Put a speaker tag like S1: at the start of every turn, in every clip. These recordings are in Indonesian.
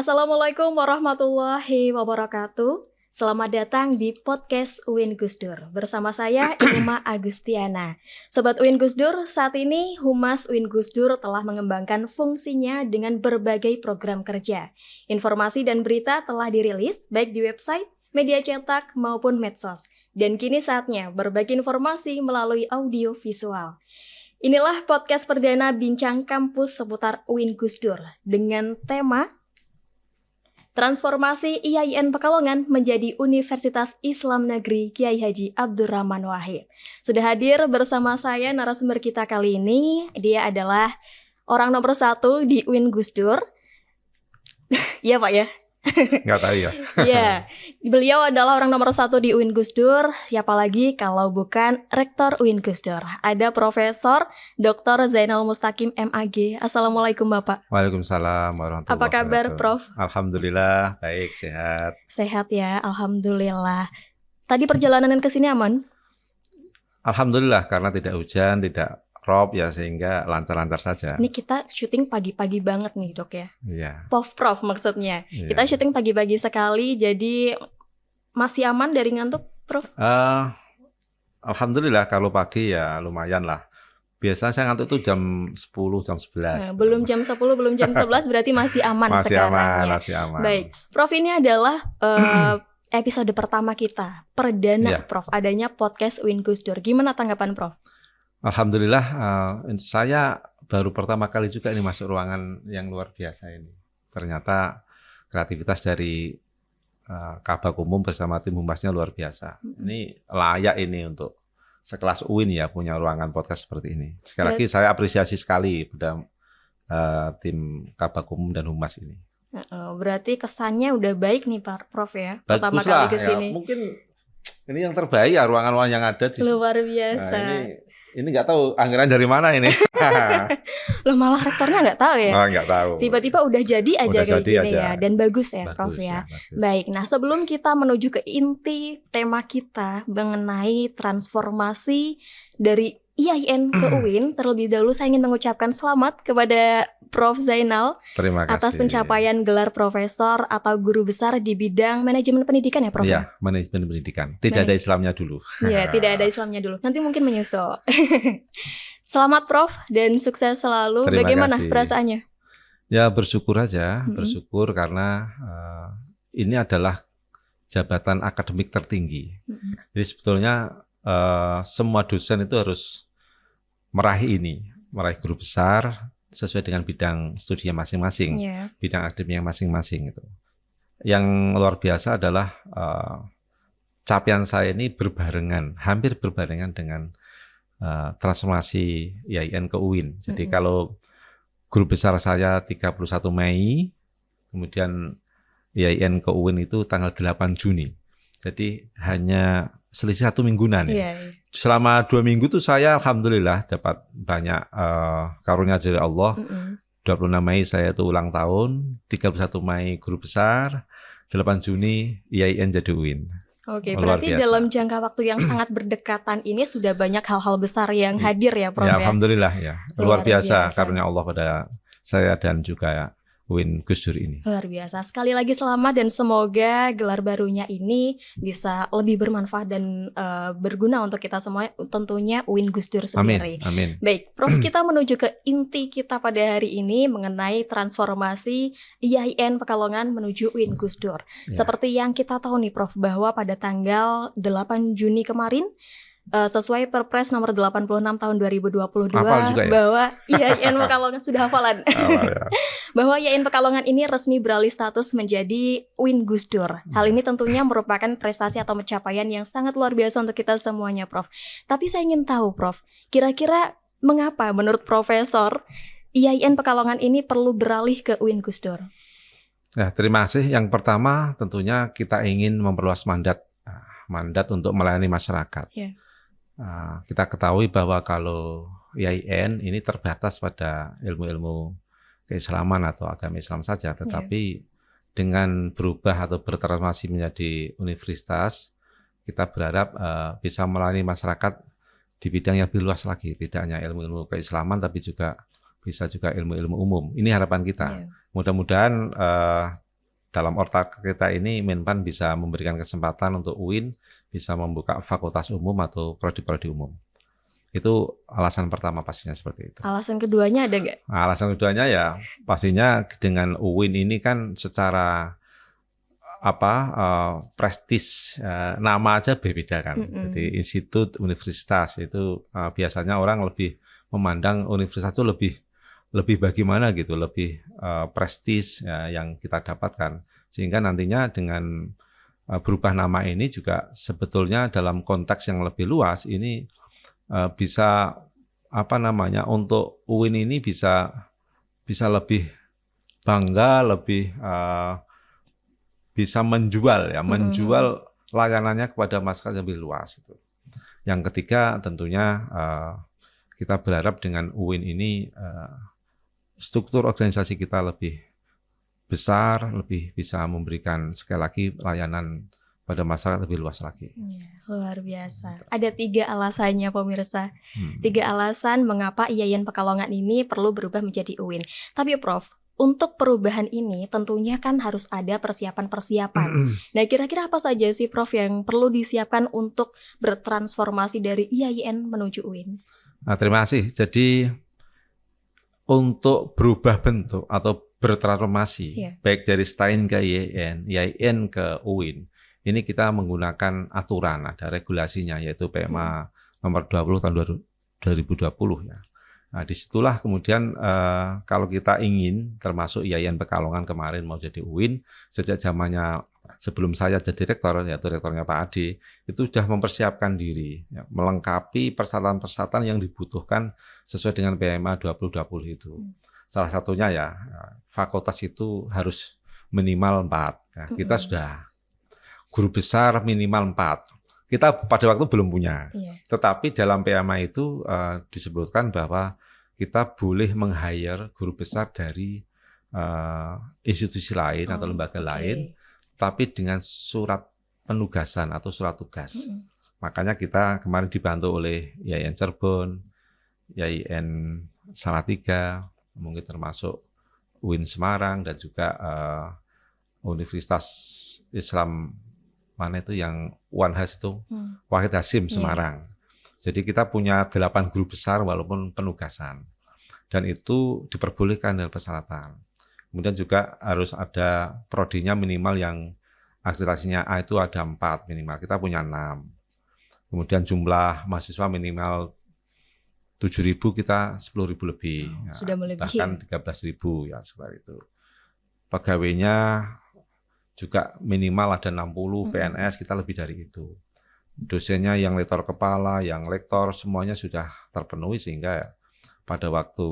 S1: Assalamualaikum warahmatullahi wabarakatuh. Selamat datang di podcast UIN Gus Dur. Bersama saya Ilma Agustiana. Sobat UIN Gus Dur, saat ini Humas UIN Gus Dur telah mengembangkan fungsinya dengan berbagai program kerja. Informasi dan berita telah dirilis baik di website, media cetak maupun medsos. Dan kini saatnya berbagi informasi melalui audio visual. Inilah podcast perdana Bincang Kampus seputar UIN Gus Dur dengan tema Transformasi IAIN Pekalongan menjadi Universitas Islam Negeri Kiai Haji Abdurrahman Wahid. Sudah hadir bersama saya narasumber kita kali ini. Dia adalah orang nomor 1 di UIN Gus Dur. Iya Pak ya?
S2: Nggak tahu ya.
S1: Iya, beliau adalah orang nomor 1 di UIN Gus Dur. Siapa lagi kalau bukan Rektor UIN Gus Dur. Ada Profesor Dr. Zainal Mustaqim MAG. Assalamualaikum Bapak.
S2: Waalaikumsalam warahmatullahi wabarakatuh.
S1: Apa kabar Prof?
S2: Alhamdulillah, baik, sehat.
S1: Sehat ya, Alhamdulillah. Tadi perjalanan ke sini aman?
S2: Alhamdulillah, karena tidak hujan, tidak rob ya, sehingga lancar-lancar saja.
S1: Ini kita syuting pagi-pagi banget nih Dok ya.
S2: Iya.
S1: Prof maksudnya.
S2: Iya.
S1: Kita syuting pagi-pagi sekali, jadi masih aman dari ngantuk Prof?
S2: Alhamdulillah, kalau pagi ya lumayan lah. Biasanya saya ngantuk tuh jam 10, jam 11.
S1: Nah, belum jam 10, belum jam 11 berarti masih aman
S2: Masih
S1: sekarang
S2: aman,
S1: ya.
S2: masih aman.
S1: Baik, Prof ini adalah episode pertama kita, perdana
S2: Iya.
S1: Prof, adanya podcast UIN Gus Dur. Gimana tanggapan Prof?
S2: Alhamdulillah, saya baru pertama kali juga ini masuk ruangan yang luar biasa ini. Ternyata kreativitas dari Kabak Umum bersama tim humasnya luar biasa. Ini layak ini untuk sekelas UIN ya punya ruangan podcast seperti ini. Sekali lagi saya apresiasi sekali pada tim Kabak Umum dan Humas ini.
S1: Berarti kesannya udah baik nih Pak Prof ya,
S2: Bagus
S1: pertama
S2: lah,
S1: kali ke sini.
S2: Ya, mungkin ini yang terbaik ya ruangan-ruangan yang ada di
S1: Luar biasa.
S2: Nah, ini nggak tahu anggaran dari mana ini.
S1: Loh malah rektornya nggak tahu ya?
S2: Oh, nggak tahu.
S1: Tiba-tiba udah jadi aja
S2: Udah
S1: kayak
S2: jadi
S1: gini
S2: aja.
S1: ya. Dan bagus ya
S2: Bagus,
S1: Prof ya.
S2: bagus.
S1: Baik, nah sebelum kita menuju ke inti tema kita mengenai transformasi dari IAIN ke UIN, terlebih dahulu saya ingin mengucapkan selamat kepada Prof Zainal
S2: Terima kasih.
S1: atas pencapaian gelar profesor atau guru besar di bidang manajemen pendidikan ya Prof?
S2: Iya, manajemen pendidikan. Tidak ada Islamnya dulu.
S1: Iya, tidak ada Islamnya dulu. Nanti mungkin menyusul. Selamat Prof dan sukses selalu.
S2: Terima
S1: Bagaimana
S2: kasih.
S1: perasaannya?
S2: Ya bersyukur aja, bersyukur karena ini adalah jabatan akademik tertinggi. Jadi sebetulnya semua dosen itu harus meraih guru besar sesuai dengan bidang studinya masing-masing, bidang akademiknya masing-masing itu. Yang luar biasa adalah capaian saya ini hampir berbarengan dengan transformasi IAIN ke UIN. Jadi kalau guru besar saya 31 Mei, kemudian IAIN ke UIN itu tanggal 8 Juni. Jadi hanya selisih 1 mingguan ya. Selama 2 minggu tuh saya alhamdulillah dapat banyak karunia dari Allah. 26 Mei saya tuh ulang tahun, 31 Mei guru besar, 8 Juni IAIN jadi UIN.
S1: Oke,
S2: Luar
S1: berarti
S2: biasa.
S1: dalam jangka waktu yang sangat berdekatan ini sudah banyak hal-hal besar yang hadir ya Prof
S2: Ya,
S1: ya?
S2: alhamdulillah ya. Luar biasa
S1: biasa.
S2: karunia Allah pada saya dan juga UIN Gus Dur ini.
S1: Luar biasa. Sekali lagi selamat dan semoga gelar barunya ini bisa lebih bermanfaat dan berguna untuk kita semua, tentunya UIN Gus Dur sendiri.
S2: Amin.
S1: Baik, Prof, kita menuju ke inti kita pada hari ini mengenai transformasi IAIN Pekalongan menuju UIN Gus Dur.
S2: Ya.
S1: Seperti yang kita tahu nih Prof, bahwa pada tanggal 8 Juni kemarin sesuai Perpres nomor 86 tahun 2022
S2: Hafal juga ya?
S1: bahwa IAIN Pekalongan sudah hafalan.
S2: Ya.
S1: Bahwa IAIN Pekalongan ini resmi beralih status menjadi UIN Gus Dur. Hal ini tentunya merupakan prestasi atau pencapaian yang sangat luar biasa untuk kita semuanya, Prof. Tapi saya ingin tahu, Prof, kira-kira mengapa menurut Profesor IAIN Pekalongan ini perlu beralih ke UIN Gus Dur?
S2: Nah, terima kasih. Yang pertama tentunya kita ingin memperluas mandat untuk melayani masyarakat.
S1: Yeah.
S2: Kita ketahui bahwa kalau IAIN ini terbatas pada ilmu-ilmu keislaman atau agama Islam saja, tetapi dengan berubah atau bertransformasi menjadi universitas, kita berharap bisa melayani masyarakat di bidang yang lebih luas lagi, tidak hanya ilmu-ilmu keislaman, tapi juga bisa juga ilmu-ilmu umum. Ini harapan kita. Mudah-mudahan dalam otak kita ini Menpan bisa memberikan kesempatan untuk UIN bisa membuka fakultas umum atau prodi-prodi umum. Itu alasan pertama pastinya seperti itu.
S1: Alasan keduanya ada nggak?
S2: Nah, alasan keduanya ya pastinya dengan UIN ini kan secara prestis nama aja berbeda kan. Jadi institut, universitas itu biasanya orang lebih memandang universitas itu lebih bagaimana gitu, lebih prestis yang kita dapatkan. Sehingga nantinya dengan berubah nama ini juga sebetulnya dalam konteks yang lebih luas ini bisa untuk UIN ini bisa lebih bangga, lebih bisa menjual layanannya kepada masyarakat yang lebih luas itu. Yang ketiga tentunya kita berharap dengan UIN ini struktur organisasi kita lebih besar, lebih bisa memberikan sekali lagi layanan pada masyarakat lebih luas lagi.
S1: Luar biasa. Ada 3 alasannya pemirsa. 3 alasan mengapa IAIN Pekalongan ini perlu berubah menjadi UIN. Tapi Prof, untuk perubahan ini tentunya kan harus ada persiapan-persiapan. Nah, kira-kira apa saja sih Prof yang perlu disiapkan untuk bertransformasi dari IAIN menuju UIN?
S2: Nah, terima kasih. Jadi untuk berubah bentuk atau bertransformasi, baik dari STAIN ke IAIN ke UIN, ini kita menggunakan aturan, ada regulasinya yaitu PMA nomor 20 tahun 2020 ya. Nah, disitulah kemudian kalau kita ingin termasuk IAIN Pekalongan kemarin mau jadi UIN, sejak zamannya sebelum saya jadi rektor, yaitu rektornya Pak Ade, itu sudah mempersiapkan diri, ya, melengkapi persyaratan-persyaratan yang dibutuhkan sesuai dengan PMA 2020 itu. Salah satunya ya, fakultas itu harus minimal 4. Ya, kita sudah guru besar minimal 4. Kita pada waktu belum punya. Tetapi dalam PMA itu disebutkan bahwa kita boleh meng-hire guru besar dari institusi lain atau lembaga lain, tapi dengan surat penugasan atau surat tugas. Makanya kita kemarin dibantu oleh IAIN Cirebon, IAIN Salatiga, mungkin termasuk UIN Semarang, dan juga Universitas Islam mana itu yang Unhas itu, Wahid Hasim Semarang. Jadi kita punya 8 guru besar walaupun penugasan. Dan itu diperbolehkan dalam persyaratan. Kemudian juga harus ada prodinya minimal yang akreditasinya A itu ada 4 minimal. Kita punya 6. Kemudian jumlah mahasiswa minimal 7.000, kita 10.000 lebih.
S1: Sudah melebihi.
S2: Bahkan 13.000 ya seperti itu. Pegawainya juga minimal ada 60, PNS kita lebih dari itu. Dosennya yang lektor kepala, yang lektor semuanya sudah terpenuhi sehingga pada waktu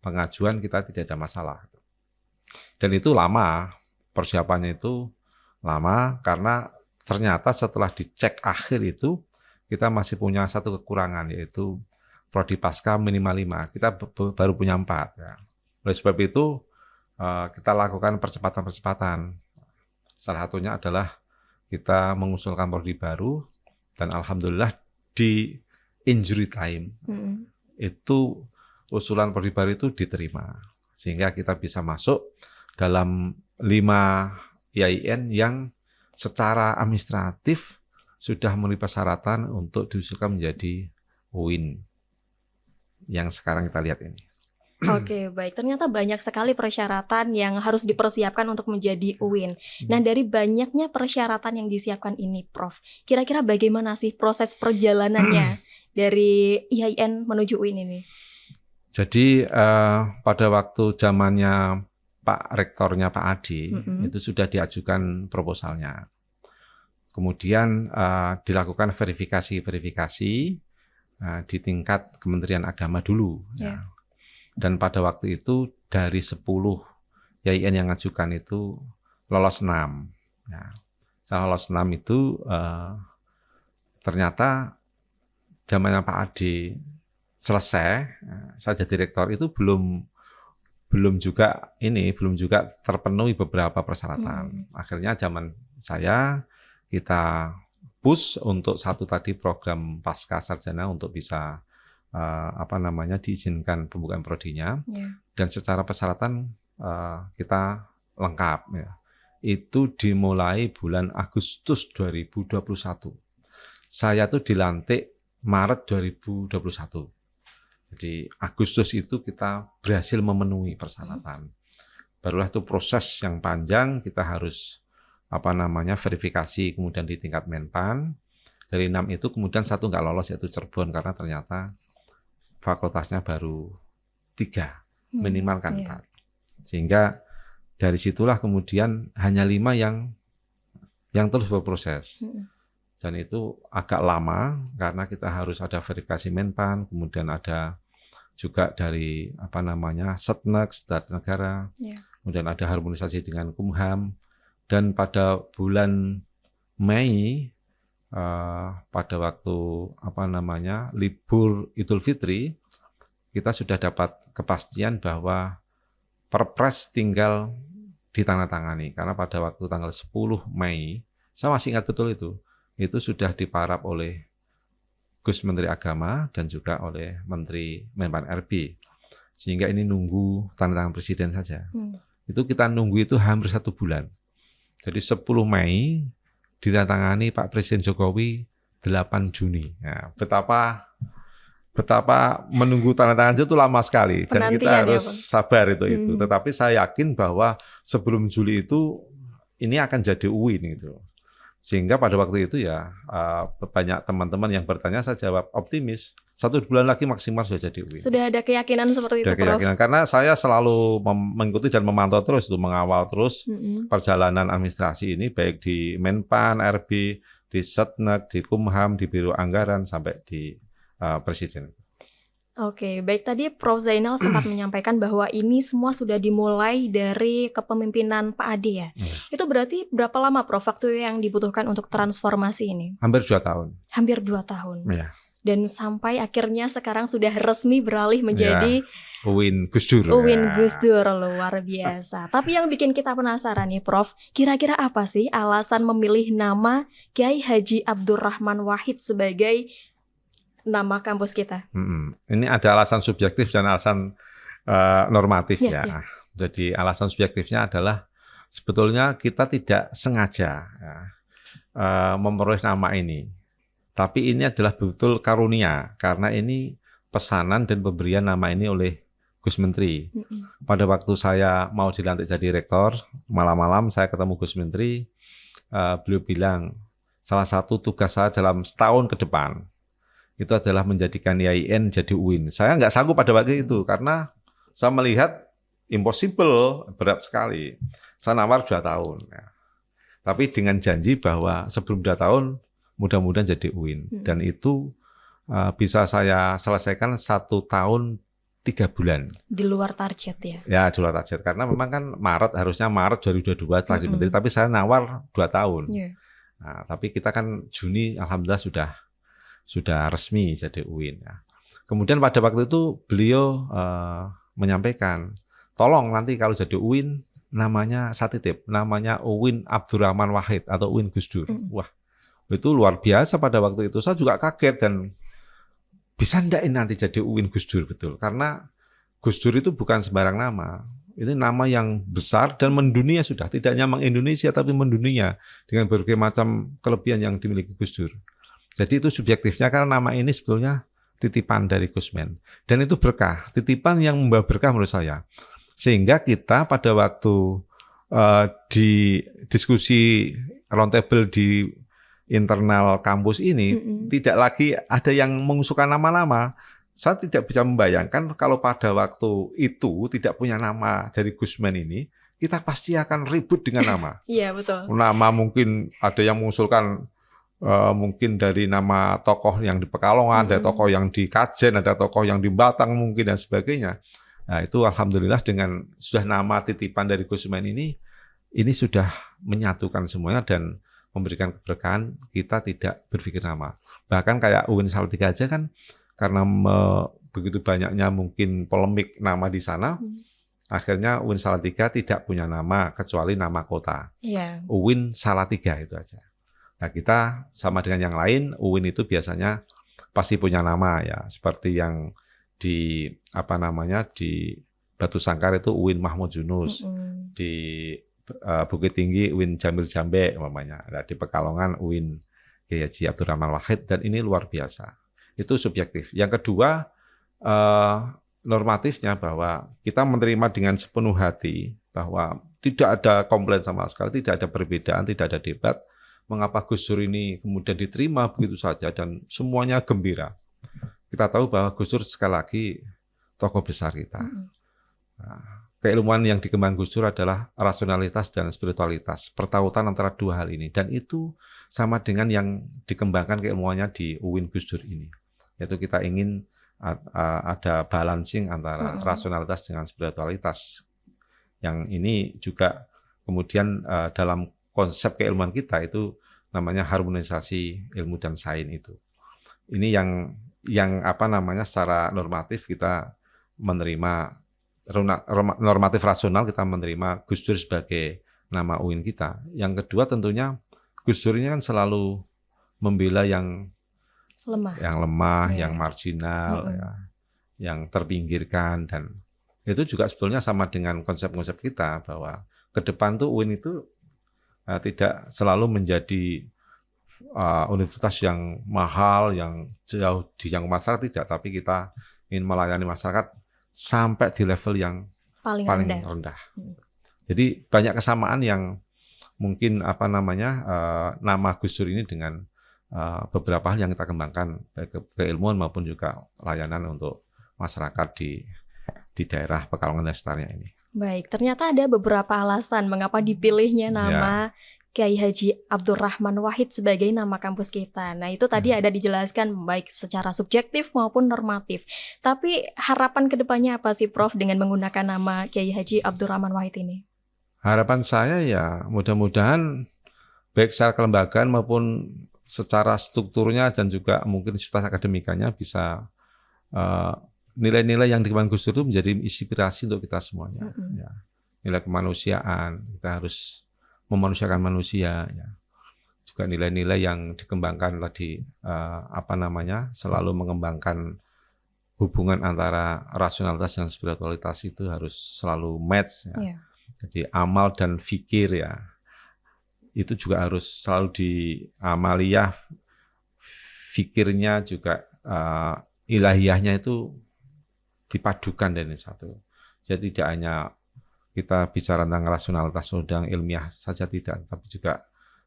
S2: pengajuan kita tidak ada masalah. Dan itu lama, persiapannya itu lama karena ternyata setelah dicek akhir itu kita masih punya satu kekurangan, yaitu prodi pasca minimal 5. Kita baru punya 4 ya. Oleh sebab itu kita lakukan percepatan-percepatan. Salah satunya adalah kita mengusulkan prodi baru, dan alhamdulillah di injury time itu usulan prodi baru itu diterima, sehingga kita bisa masuk dalam 5 IAIN yang secara administratif sudah memenuhi persyaratan untuk diusulkan menjadi UIN yang sekarang kita lihat ini.
S1: Oke, baik. Ternyata banyak sekali persyaratan yang harus dipersiapkan untuk menjadi UIN. Nah, dari banyaknya persyaratan yang disiapkan ini, Prof, kira-kira bagaimana sih proses perjalanannya dari IAIN menuju UIN ini?
S2: Jadi pada waktu zamannya Pak Rektornya Pak Ade, itu sudah diajukan proposalnya. Kemudian dilakukan verifikasi di tingkat Kementerian Agama dulu. Ya. Dan pada waktu itu dari 10 IAIN yang mengajukan itu lolos 6. Ya. Setelah lolos 6 itu ternyata zamannya Pak Ade selesai, saya jadi rektor itu belum juga terpenuhi beberapa persyaratan. Akhirnya zaman saya kita push untuk satu tadi program pasca sarjana untuk bisa diizinkan pembukaan prodinya, dan secara persyaratan kita lengkap ya. Itu dimulai bulan Agustus 2021. Saya tuh dilantik Maret 2021. Jadi Agustus itu kita berhasil memenuhi persyaratan. Barulah itu proses yang panjang, kita harus verifikasi kemudian di tingkat Menpan. Dari 6 itu kemudian 1 nggak lolos, yaitu Cirebon, karena ternyata fakultasnya baru 3, minimal kan 4. Sehingga dari situlah kemudian hanya 5 yang terus berproses. Dan itu agak lama karena kita harus ada verifikasi Menpan, kemudian ada juga dari Setnek, Stat Negara, kemudian ada harmonisasi dengan Kumham. Dan pada bulan Mei, pada waktu libur Idul Fitri, kita sudah dapat kepastian bahwa Perpres tinggal ditandatangani, karena pada waktu tanggal 10 Mei, saya masih ingat betul itu sudah diparaf oleh Gus Menteri Agama dan juga oleh Menteri Menpan RB, sehingga ini nunggu tanda tangan Presiden saja. Itu kita nunggu itu hampir 1 bulan. Jadi 10 Mei ditandatangani Pak Presiden Jokowi 8 Juni. Nah, betapa menunggu tanda tangan itu lama sekali dan
S1: Penantian
S2: kita harus sabar itu. Tetapi saya yakin bahwa sebelum Juli itu ini akan jadi UIN gitu. Sehingga pada waktu itu ya banyak teman-teman yang bertanya, saya jawab optimis. 1 bulan lagi maksimal sudah jadi UIN.
S1: Sudah ada keyakinan seperti itu, Prof?
S2: Karena saya selalu mengikuti dan memantau terus, mengawal terus perjalanan administrasi ini, baik di Menpan, RB, di Setnek, di Kumham, di Biro Anggaran, sampai di Presiden.
S1: Oke, baik, tadi Prof Zainal sempat menyampaikan bahwa ini semua sudah dimulai dari kepemimpinan Pak Ade ya. Itu berarti berapa lama, Prof, waktu yang dibutuhkan untuk transformasi ini?
S2: Hampir 2 tahun.
S1: Hampir 2 tahun.
S2: Ya.
S1: Dan sampai akhirnya sekarang sudah resmi beralih menjadi
S2: UIN Gusdur.
S1: UIN Gusdur, luar biasa. Tapi yang bikin kita penasaran nih, Prof, kira-kira apa sih alasan memilih nama Kiai Haji Abdurrahman Wahid sebagai nama kampus kita?
S2: Ini ada alasan subjektif dan alasan normatif ya. Jadi alasan subjektifnya adalah sebetulnya kita tidak sengaja memperoleh nama ini. Tapi ini adalah betul karunia, karena ini pesanan dan pemberian nama ini oleh Gus Menteri. Pada waktu saya mau dilantik jadi rektor, malam-malam saya ketemu Gus Menteri, beliau bilang, salah satu tugas saya dalam setahun ke depan, itu adalah menjadikan IAIN jadi UIN. Saya nggak sanggup pada waktu itu, karena saya melihat impossible, berat sekali. Saya nawar 2 tahun. Ya. Tapi dengan janji bahwa sebelum 2 tahun, mudah-mudahan jadi UIN. Dan itu bisa saya selesaikan 1 tahun 3 bulan.
S1: Di luar target ya? Ya,
S2: di luar target. Karena memang kan harusnya Maret 2022 telah Menteri, tapi saya nawar 2 tahun. Nah, tapi kita kan Juni, alhamdulillah sudah resmi jadi UIN. Ya. Kemudian pada waktu itu beliau menyampaikan, tolong nanti kalau jadi UIN, namanya saya titip, namanya UIN Abdurrahman Wahid atau UIN Gusdur. Wah, itu luar biasa pada waktu itu. Saya juga kaget dan bisa enggak ini nanti jadi UIN Gusdur, betul. Karena Gusdur itu bukan sembarang nama. Ini nama yang besar dan mendunia sudah. Tidak hanya Indonesia tapi mendunia dengan berbagai macam kelebihan yang dimiliki Gusdur. Jadi itu subjektifnya karena nama ini sebetulnya titipan dari Gusmen. Dan itu berkah, titipan yang membawa berkah menurut saya. Sehingga kita pada waktu di diskusi roundtable di internal kampus ini tidak lagi ada yang mengusulkan nama-nama. Saya tidak bisa membayangkan kalau pada waktu itu tidak punya nama dari Gusmen ini, kita pasti akan ribut dengan nama.
S1: Iya, betul.
S2: Nama mungkin ada yang mengusulkan mungkin dari nama tokoh yang di Pekalongan, ada tokoh yang di Kajen, ada tokoh yang di Batang mungkin dan sebagainya. Nah, itu alhamdulillah dengan sudah nama titipan dari Gusmen ini sudah menyatukan semuanya dan memberikan keberkahan, kita tidak berpikir nama. Bahkan kayak UIN Salatiga aja kan, karena begitu banyaknya mungkin polemik nama di sana, akhirnya UIN Salatiga tidak punya nama, kecuali nama kota. UIN Salatiga itu aja. Nah, kita sama dengan yang lain, UIN itu biasanya pasti punya nama ya, seperti yang di di Batu Sangkar itu UIN Mahmud Yunus, di Bukit Tinggi UIN Jamil Jambe umpamanya, ada di Pekalongan UIN Kiai Haji Abdurrahman Wahid, dan ini luar biasa. Itu subjektif. Yang kedua, normatifnya bahwa kita menerima dengan sepenuh hati bahwa tidak ada komplain sama sekali, tidak ada perbedaan, tidak ada debat. Mengapa Gus Dur ini kemudian diterima begitu saja dan semuanya gembira. Kita tahu bahwa Gus Dur sekali lagi tokoh besar kita. Nah, keilmuan yang dikembangkan Gus Dur adalah rasionalitas dan spiritualitas, pertautan antara dua hal ini. Dan itu sama dengan yang dikembangkan keilmuannya di UIN Gus Dur ini. Yaitu kita ingin ada balancing antara rasionalitas dengan spiritualitas. Yang ini juga kemudian dalam konsep keilmuan kita itu namanya harmonisasi ilmu dan sains itu. Ini yang secara normatif kita menerima, normatif rasional kita menerima Gus Dur sebagai nama UIN kita. Yang kedua tentunya Gus Dur ini kan selalu membela yang lemah, yang marginal, yang terpinggirkan, dan itu juga sebetulnya sama dengan konsep-konsep kita bahwa ke depan tuh UIN itu tidak selalu menjadi universitas yang mahal, yang jauh dijangkau masyarakat, tidak, tapi kita ingin melayani masyarakat sampai di level yang paling rendah. Jadi banyak kesamaan yang mungkin nama Gus Dur ini dengan beberapa hal yang kita kembangkan baik keilmuan maupun juga layanan untuk masyarakat di daerah Pekalongan dan sekitarnya ini.
S1: Baik, ternyata ada beberapa alasan mengapa dipilihnya nama Kiai Haji Abdurrahman Wahid sebagai nama kampus kita. Nah, itu tadi ada dijelaskan baik secara subjektif maupun normatif. Tapi harapan kedepannya apa sih Prof dengan menggunakan nama Kiai Haji Abdurrahman Wahid ini?
S2: Harapan saya ya mudah-mudahan baik secara kelembagaan maupun secara strukturnya dan juga mungkin sivitas akademikanya bisa nilai-nilai yang dikembangkan Gus Dur itu menjadi inspirasi untuk kita semuanya. Ya. Nilai kemanusiaan, kita harus memanusiakan manusia. Ya. Juga nilai-nilai yang dikembangkan tadi selalu mengembangkan hubungan antara rasionalitas dan spiritualitas itu harus selalu match. Ya. Jadi amal dan fikir ya itu juga harus selalu diamaliyah, fikirnya juga ilahiyahnya itu dipadukan dari satu. Jadi tidak hanya kita bicara tentang rasionalitas tentang ilmiah saja tidak, tapi juga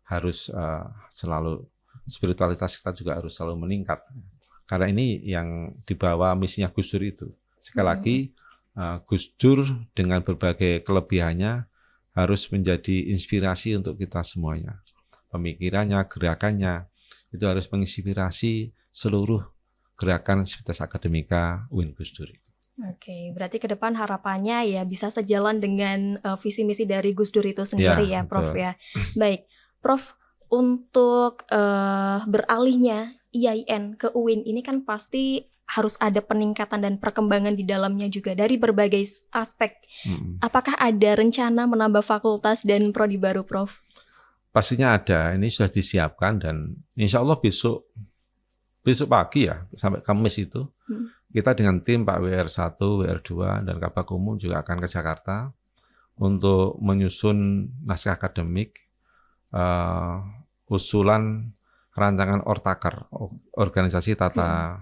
S2: harus selalu spiritualitas kita juga harus selalu meningkat. Karena ini yang dibawa misinya Gus Dur itu. Sekali lagi Gus Dur dengan berbagai kelebihannya harus menjadi inspirasi untuk kita semuanya. Pemikirannya, gerakannya itu harus menginspirasi seluruh gerakan Sivitas Akademika UIN Gus Dur.
S1: Oke, berarti ke depan harapannya ya bisa sejalan dengan visi misi dari Gus Dur itu sendiri ya Prof betul. Ya. Baik, Prof, untuk beralihnya IAIN ke UIN ini kan pasti harus ada peningkatan dan perkembangan di dalamnya juga dari berbagai aspek. Apakah ada rencana menambah fakultas dan prodi baru, Prof?
S2: Pastinya ada, ini sudah disiapkan dan insya Allah besok pagi ya, sampai Kamis itu, kita dengan tim Pak WR1, WR2, dan Kabak Umum juga akan ke Jakarta untuk menyusun naskah akademik, usulan rancangan Ortaker, organisasi tata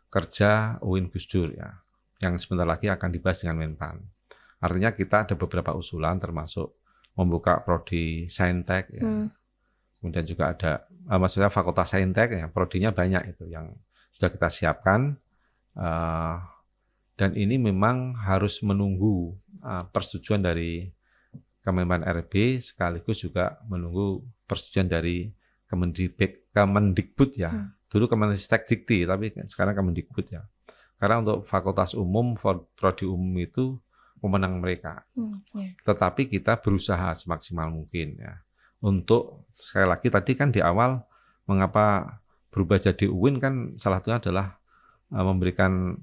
S2: kerja UIN Gus Dur ya, yang sebentar lagi akan dibahas dengan Menpan. Artinya kita ada beberapa usulan termasuk membuka prodi Saintek ya. Kemudian juga ada maksudnya Fakultas Saintek ya, prodinya banyak itu yang sudah kita siapkan. Dan ini memang harus menunggu persetujuan dari Kemenpan RB sekaligus juga menunggu persetujuan dari Kemendikbud ya. Dulu Kemendikbud Dikti, tapi sekarang Kemendikbud ya. Karena untuk fakultas umum, prodi umum itu pemenang mereka. Tetapi kita berusaha semaksimal mungkin ya. Untuk sekali lagi tadi kan di awal mengapa berubah jadi UIN kan salah satunya adalah memberikan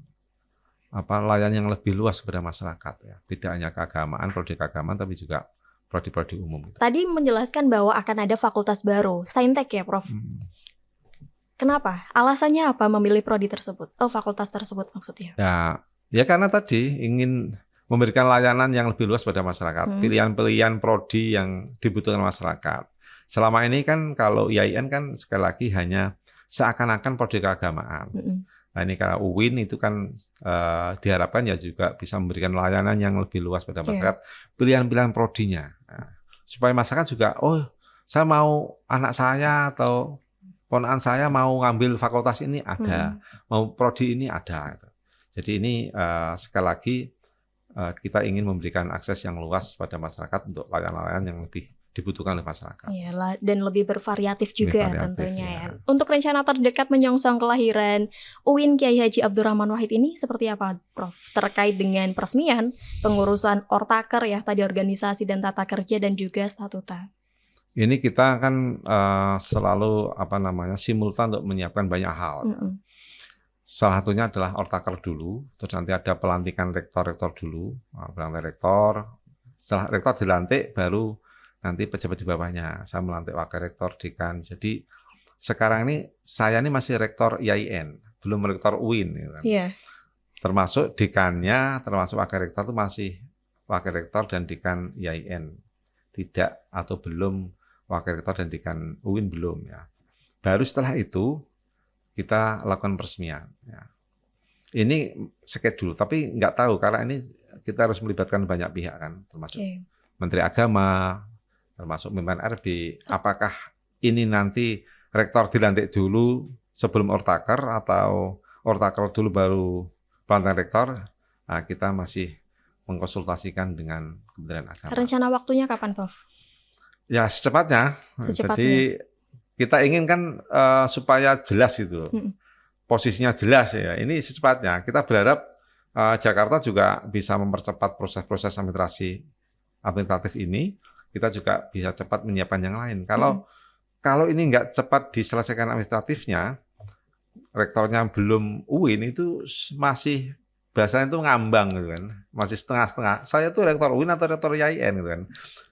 S2: layanan yang lebih luas kepada masyarakat ya. Tidak hanya keagamaan, prodi keagamaan tapi juga prodi-prodi umum.
S1: Tadi menjelaskan bahwa akan ada fakultas baru, Saintek ya, Prof. Kenapa? Alasannya apa memilih prodi tersebut? Fakultas tersebut maksudnya.
S2: Ya karena tadi ingin memberikan layanan yang lebih luas pada masyarakat, pilihan-pilihan prodi yang dibutuhkan masyarakat. Selama ini kan kalau IAIN kan sekali lagi hanya seakan-akan prodi keagamaan. Nah ini karena UIN itu kan diharapkan ya juga bisa memberikan layanan yang lebih luas pada masyarakat, pilihan-pilihan prodinya. Nah, supaya masyarakat juga, oh saya mau anak saya atau ponakan saya mau ngambil fakultas ini ada, mau prodi ini ada. Jadi ini sekali lagi kita ingin memberikan akses yang luas pada masyarakat untuk layanan-layanan yang lebih dibutuhkan oleh masyarakat.
S1: Iya, dan lebih bervariatif juga tentunya ya.
S2: Ya.
S1: Untuk rencana terdekat menyongsong kelahiran UIN Kiai Haji Abdurrahman Wahid ini seperti apa, Prof? Terkait dengan peresmian, pengurusan Ortaker ya, tadi organisasi dan tata kerja dan juga statuta.
S2: Ini kita kan selalu simultan untuk menyiapkan banyak hal. Salah satunya adalah Ortaker dulu, terus nanti ada pelantikan rektor-rektor dulu, pelantikan rektor. Setelah rektor dilantik, baru nanti pejabat di bawahnya. Saya melantik wakil rektor, dekan. Jadi sekarang ini saya ini masih rektor IAIN, belum rektor UIN. Gitu kan. Termasuk dekannya, termasuk wakil rektor itu masih wakil rektor dan dekan IAIN. Tidak atau belum wakil rektor dan dekan UIN belum ya. Baru setelah itu kita lakukan peresmian. Ya. Ini schedule, tapi nggak tahu karena ini kita harus melibatkan banyak pihak kan, termasuk Menteri Agama, termasuk pimpinan RB. Apakah ini nanti rektor dilantik dulu sebelum Ortaker atau Ortaker dulu baru pelantikan rektor? Nah, kita masih mengkonsultasikan dengan Kementerian Agama.
S1: Rencana waktunya kapan, Prof?
S2: Ya secepatnya. Jadi kita inginkan supaya jelas itu, posisinya jelas ya. Ini secepatnya. Kita berharap Jakarta juga bisa mempercepat proses-proses administratif ini. Kita juga bisa cepat menyiapkan yang lain. Kalau ini nggak cepat diselesaikan administratifnya, rektornya belum UIN itu masih bahasanya itu ngambang gitu kan, masih setengah-setengah. Saya tuh rektor UIN atau rektor IAIN gitu kan.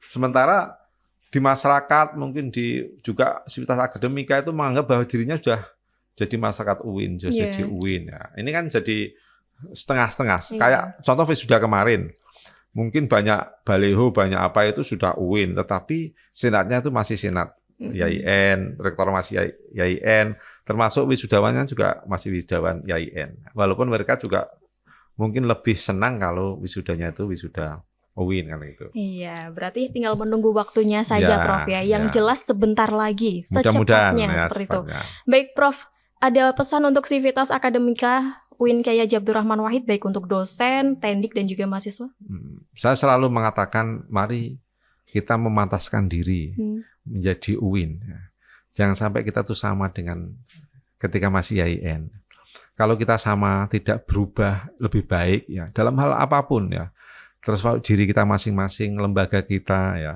S2: Sementara di masyarakat mungkin juga sivitas akademika itu menganggap bahwa dirinya sudah jadi masyarakat UIN, jadi UIN. Ya. Ini kan jadi setengah-setengah. Kayak contoh wisuda kemarin. Mungkin banyak baleho, banyak apa itu sudah UIN, tetapi senatnya itu masih senat IAIN, rektor masih IAIN, termasuk wisudawannya juga masih wisudawan IAIN. Walaupun mereka juga mungkin lebih senang kalau wisudanya itu wisuda UIN kan itu.
S1: Iya, berarti tinggal menunggu waktunya saja, Prof ya. Yang jelas sebentar lagi, secepatnya seperti itu. Baik, Prof, ada pesan untuk sivitas akademika UIN Kiai Haji Abdurrahman Wahid, baik untuk dosen, tendik, dan juga mahasiswa?
S2: Saya selalu mengatakan, mari kita memantaskan diri menjadi UIN. Jangan sampai kita tuh sama dengan ketika masih IAIN. Kalau kita sama, tidak berubah lebih baik ya dalam hal apapun ya. Terus diri kita masing-masing, lembaga kita ya,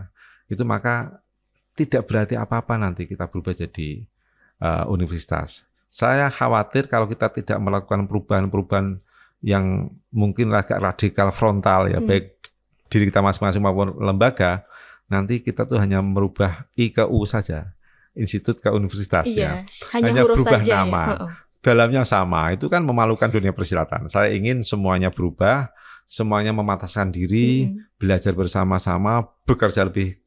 S2: itu maka tidak berarti apa-apa nanti kita berubah jadi universitas. Saya khawatir kalau kita tidak melakukan perubahan-perubahan yang mungkin agak radikal frontal ya, baik diri kita masing-masing maupun lembaga, nanti kita tuh hanya merubah I ke U saja, institut ke universitas ya. Hanya berubah saja, nama. Ya. Dalamnya sama, itu kan memalukan dunia persilatan. Saya ingin semuanya berubah, semuanya memantaskan diri, belajar bersama-sama, bekerja lebih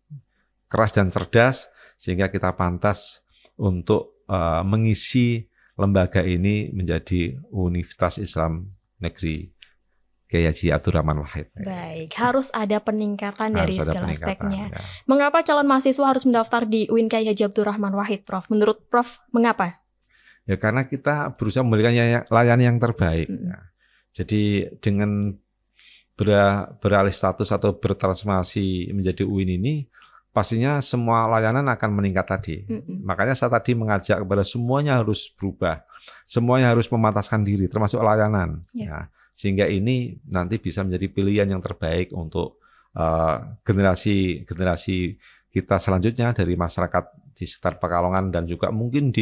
S2: keras dan cerdas, sehingga kita pantas untuk mengisi lembaga ini menjadi Universitas Islam Negeri Kiai Haji Abdurrahman Wahid.
S1: Baik, harus ada peningkatan dari segala aspeknya. Ya. Mengapa calon mahasiswa harus mendaftar di UIN Kiai Haji Abdurrahman Wahid, Prof? Menurut Prof, mengapa?
S2: Ya karena kita berusaha memberikan layanan yang terbaik. Ya. Jadi dengan beralih status atau bertransformasi menjadi UIN ini, pastinya semua layanan akan meningkat tadi. Makanya saya tadi mengajak kepada semuanya harus berubah. Semuanya harus memantaskan diri, termasuk layanan. Ya, sehingga ini nanti bisa menjadi pilihan yang terbaik untuk generasi kita selanjutnya dari masyarakat di sekitar Pekalongan dan juga mungkin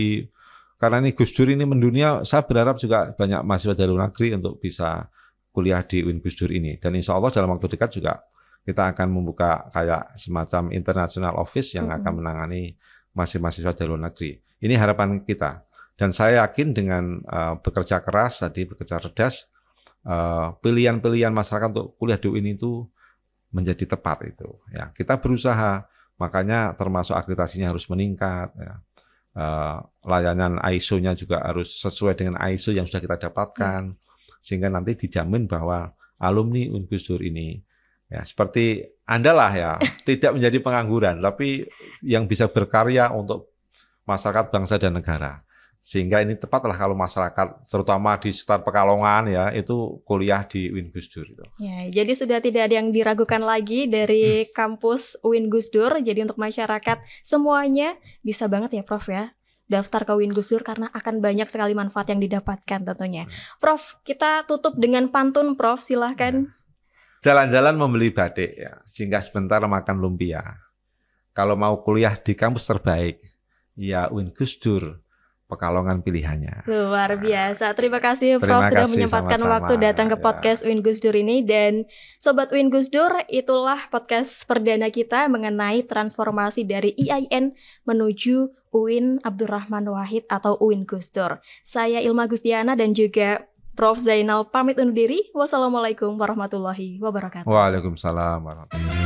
S2: karena ini Gus Dur ini mendunia, saya berharap juga banyak mahasiswa dari luar negeri untuk bisa kuliah di UIN Gus Dur ini. Dan insya Allah dalam waktu dekat juga kita akan membuka kayak semacam international office yang akan menangani mahasiswa dari luar negeri. Ini harapan kita. Dan saya yakin dengan bekerja keras, bekerja cerdas, pilihan-pilihan masyarakat untuk kuliah di UIN itu menjadi tepat itu. Ya, kita berusaha, makanya termasuk akreditasinya harus meningkat. Ya. Layanan ISO-nya juga harus sesuai dengan ISO yang sudah kita dapatkan, sehingga nanti dijamin bahwa alumni UIN Gus Dur ini ya seperti Anda lah ya, tidak menjadi pengangguran, tapi yang bisa berkarya untuk masyarakat, bangsa dan negara. Sehingga ini tepatlah kalau masyarakat, terutama di sekitar Pekalongan ya, itu kuliah di UIN Gus Dur itu.
S1: Ya, jadi sudah tidak ada yang diragukan lagi dari kampus UIN Gus Dur. Jadi untuk masyarakat semuanya bisa banget ya Prof ya daftar ke UIN Gus Dur karena akan banyak sekali manfaat yang didapatkan tentunya. Prof, kita tutup dengan pantun Prof, silahkan.
S2: Jalan-jalan membeli batik ya, singgah sebentar makan lumpia. Kalau mau kuliah di kampus terbaik, ya UIN Gus Dur, Pekalongan pilihannya.
S1: Luar biasa. Terima kasih Prof
S2: Terima
S1: sudah
S2: kasih,
S1: menyempatkan
S2: sama-sama.
S1: waktu datang ke
S2: Ya.
S1: podcast UIN Gus Dur ini. Dan Sobat UIN Gus Dur, itulah podcast perdana kita mengenai transformasi dari IAIN menuju UIN Abdurrahman Wahid atau UIN Gus Dur. Saya Ilma Agustiana dan juga Prof Zainal pamit undur diri. Wassalamualaikum warahmatullahi wabarakatuh.
S2: Waalaikumsalam warahmatullahi wabarakatuh.